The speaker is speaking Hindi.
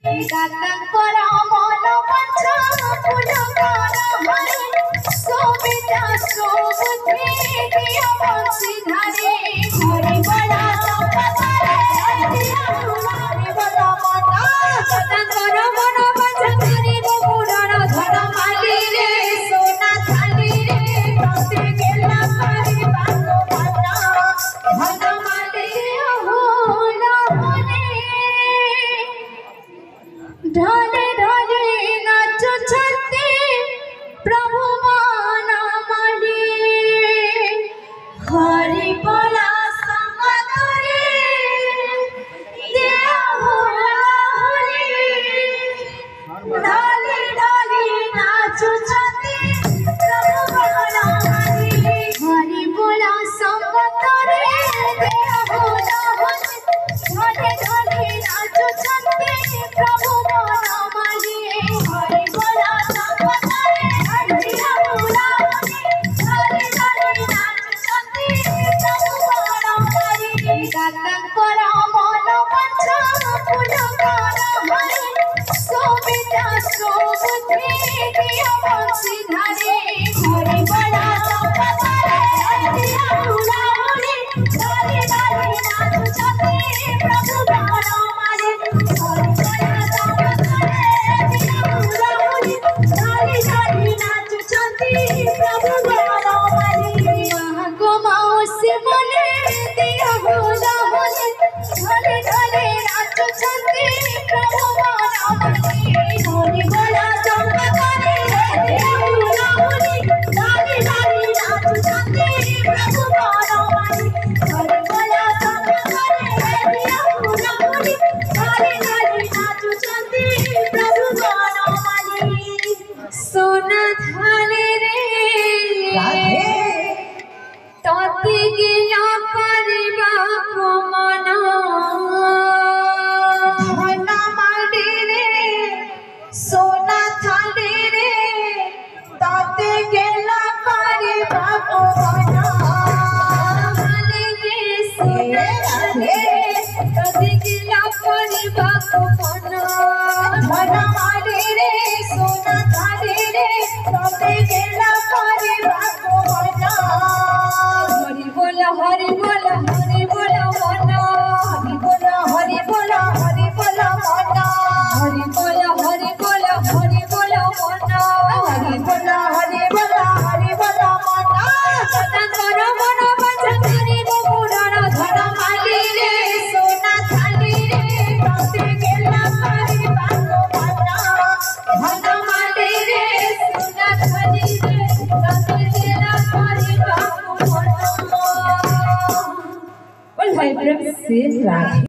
दातांकर मन बाछा फूल सोबिता सोबुद्धि दिया बंसी धारे हरि बड़ा संपदारे हरि बड़ा मना दातांकर मन बाछा धरी पुराण धन माली रे सोना थाली रे तोते गेला पारी बाको मना धन माली होला होने ढाले ढाले नाचुछन्ति प्रभु माना माली हरि बोला संगतरे दिया होला होली ढाले ढाले नाचुछन्ति प्रभु माना माली हरि बोला संगतरे दिया होला होली ढाले ढाले नाचुछन्ति प्रभु दातांकर मन बाछा फूल सोबिता सोबुद्धि दिया बंसी धारे हरि बड़ा संपदारे धारे धारे नाचुछन्ति प्रभु बड़ा माली हरि बड़ा संपदारे धारे धारे नाचुछन्ति प्रभु बड़ा माली गो मौसी मने दिया होला होली ढले ढले नाचुछन्ति प्रभु बड़ा माली हरि बड़ा संपदारे दिया होला होली ढले ढले नाचुछन्ति प्रभु बड़ा माली हरि बड़ा संपदारे दिया होला होली ढले ढले नाचुछन्ति प्रभु बड़ा माली सोना थाले रे तोते गेला परिबा को मना धन माली रे सोना थाली रे तोते गेला परिबा को मना माली रे सोना थाली तोते गेला परिबा को मना धन माली रे सोना थाली रे तोते गेला परिबा को मना हरि बोला हरि बोला हरि बोला मना हरि बोला हरि बोला हरि बोला मना हरि बोला हरि बोला हरि बोला मना हरि बोला हरि बोला हरि बोला मना दातांकर मन बाछा धरी पुराण धन माली रे सोना थाली रे तोते गेला पारी बाको मना धन माली रे सोना थाली रे तोते गेला पारी बाको मना। भाई प्रेम से राखी।